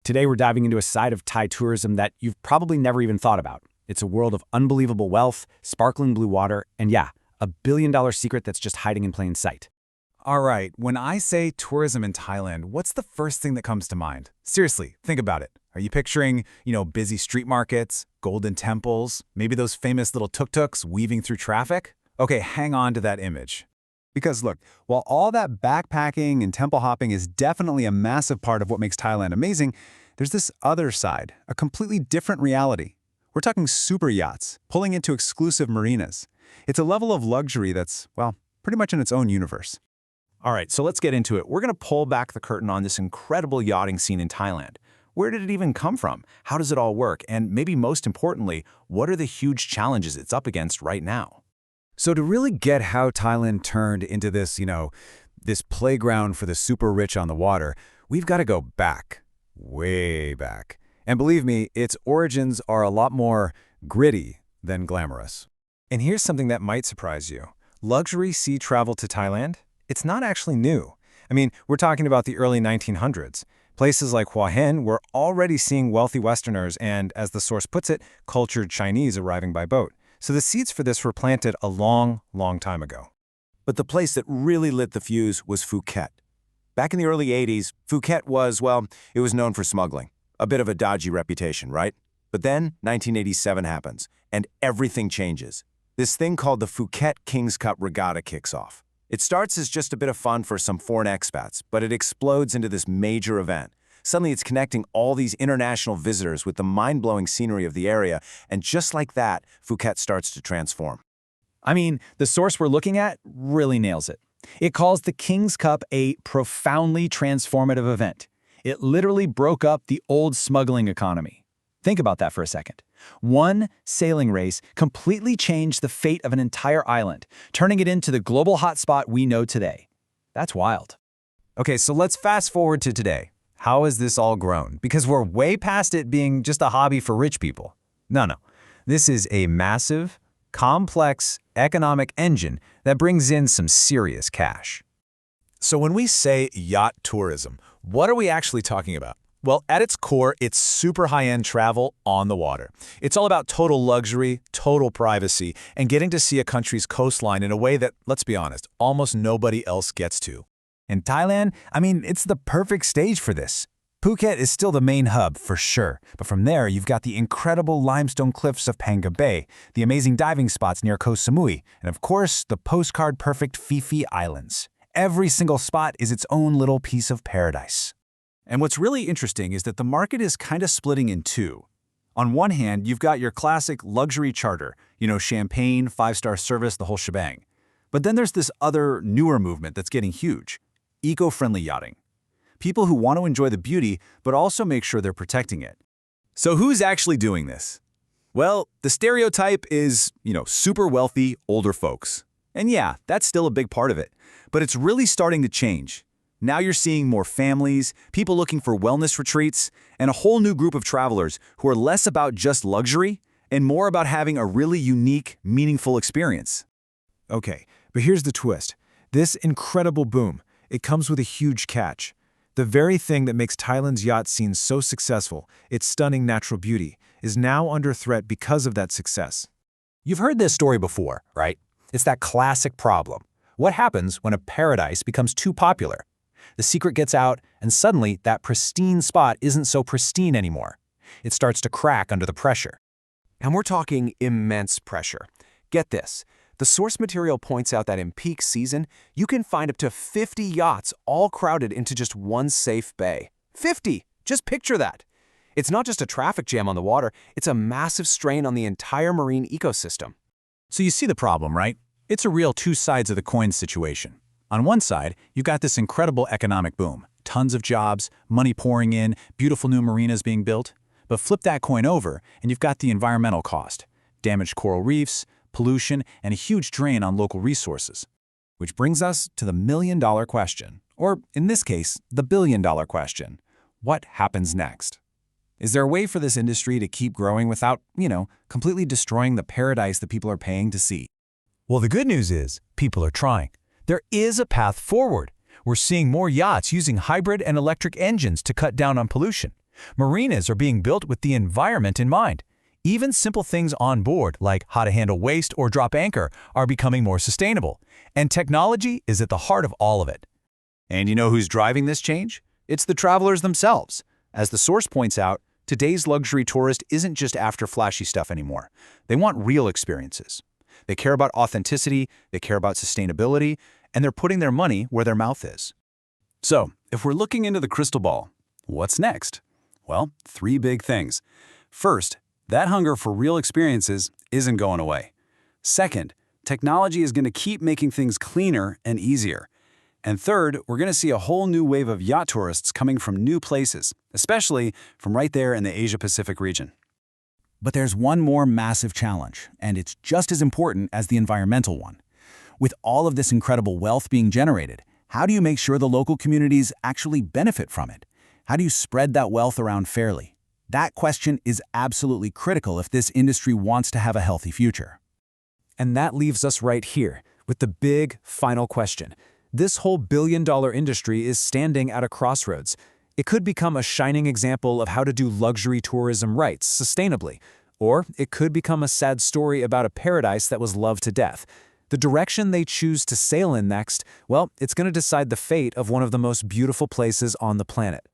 Today, we're diving into a side of Thai tourism that you've probably never even thought about. It's a world of unbelievable wealth, sparkling blue water, and yeah, a billion-dollar secret that's just hiding in plain sight. All right, when I say tourism in Thailand, what's the first thing that comes to mind? Seriously, think about it. Are you picturing, busy street markets, golden temples, maybe those famous little tuk-tuks weaving through traffic? Okay, hang on to that image. Because look, while all that backpacking and temple hopping is definitely a massive part of what makes Thailand amazing, there's this other side, a completely different reality. We're talking super yachts, pulling into exclusive marinas. It's a level of luxury that's, well, pretty much in its own universe. All right, so let's get into it. We're going to pull back the curtain on this incredible yachting scene in Thailand. Where did it even come from? How does it all work? And maybe most importantly, what are the huge challenges it's up against right now? So to really get how Thailand turned into this, this playground for the super rich on the water, we've got to go back, way back. And believe me, its origins are a lot more gritty than glamorous. And here's something that might surprise you. Luxury sea travel to Thailand? It's not actually new. I mean, we're talking about the early 1900s. Places like Hua Hin were already seeing wealthy Westerners and, as the source puts it, cultured Chinese arriving by boat. So the seeds for this were planted a long, long time ago. But the place that really lit the fuse was Phuket. Back in the early 80s, Phuket was, it was known for smuggling. A bit of a dodgy reputation, right? But then 1987 happens, and everything changes. This thing called the Phuket King's Cup Regatta kicks off. It starts as just a bit of fun for some foreign expats, but it explodes into this major event. Suddenly, it's connecting all these international visitors with the mind-blowing scenery of the area, and just like that, Phuket starts to transform. I mean, the source we're looking at really nails it. It calls the King's Cup a profoundly transformative event. It literally broke up the old smuggling economy. Think about that for a second. One sailing race completely changed the fate of an entire island, turning it into the global hotspot we know today. That's wild. Okay, so let's fast forward to today. How has this all grown? Because we're way past it being just a hobby for rich people. No. This is a massive, complex economic engine that brings in some serious cash. So when we say yacht tourism, what are we actually talking about? Well, at its core, it's super high-end travel on the water. It's all about total luxury, total privacy, and getting to see a country's coastline in a way that, let's be honest, almost nobody else gets to. In Thailand, it's the perfect stage for this. Phuket is still the main hub, for sure, but from there you've got the incredible limestone cliffs of Panga Bay, the amazing diving spots near Koh Samui, and of course, the postcard-perfect Phi Phi Islands. Every single spot is its own little piece of paradise. And what's really interesting is that the market is kind of splitting in two. On one hand, you've got your classic luxury charter, champagne, five-star service, the whole shebang. But then there's this other, newer movement that's getting huge. Eco-friendly yachting. People who want to enjoy the beauty, but also make sure they're protecting it. So who's actually doing this? Well, the stereotype is, super wealthy, older folks. And yeah, that's still a big part of it. But it's really starting to change. Now you're seeing more families, people looking for wellness retreats, and a whole new group of travelers who are less about just luxury and more about having a really unique, meaningful experience. Okay, but here's the twist. This incredible boom, it comes with a huge catch. The very thing that makes Thailand's yacht scene so successful, its stunning natural beauty, is now under threat because of that success. You've heard this story before, right? It's that classic problem. What happens when a paradise becomes too popular? The secret gets out, and suddenly that pristine spot isn't so pristine anymore. It starts to crack under the pressure. And we're talking immense pressure. Get this. The source material points out that in peak season, you can find up to 50 yachts all crowded into just one safe bay. 50! Just picture that. It's not just a traffic jam on the water, it's a massive strain on the entire marine ecosystem. So you see the problem, right? It's a real two sides of the coin situation. On one side, you've got this incredible economic boom. Tons of jobs, money pouring in, beautiful new marinas being built. But flip that coin over, and you've got the environmental cost. Damaged coral reefs, pollution, and a huge drain on local resources. Which brings us to the million-dollar question, or in this case, the billion-dollar question. What happens next? Is there a way for this industry to keep growing without, completely destroying the paradise that people are paying to see? Well, the good news is, people are trying. There is a path forward. We're seeing more yachts using hybrid and electric engines to cut down on pollution. Marinas are being built with the environment in mind. Even simple things on board, like how to handle waste or drop anchor, are becoming more sustainable. And technology is at the heart of all of it. And you know who's driving this change? It's the travelers themselves. As the source points out, today's luxury tourist isn't just after flashy stuff anymore. They want real experiences. They care about authenticity, they care about sustainability, and they're putting their money where their mouth is. So, if we're looking into the crystal ball, what's next? Well, 3 big things. First, that hunger for real experiences isn't going away. Second, technology is going to keep making things cleaner and easier. And third, we're going to see a whole new wave of yacht tourists coming from new places, especially from right there in the Asia-Pacific region. But there's one more massive challenge, and it's just as important as the environmental one. With all of this incredible wealth being generated, how do you make sure the local communities actually benefit from it? How do you spread that wealth around fairly? That question is absolutely critical if this industry wants to have a healthy future. And that leaves us right here with the big final question. This whole billion-dollar industry is standing at a crossroads. It could become a shining example of how to do luxury tourism right, sustainably. Or it could become a sad story about a paradise that was loved to death. The direction they choose to sail in next, well, it's going to decide the fate of one of the most beautiful places on the planet.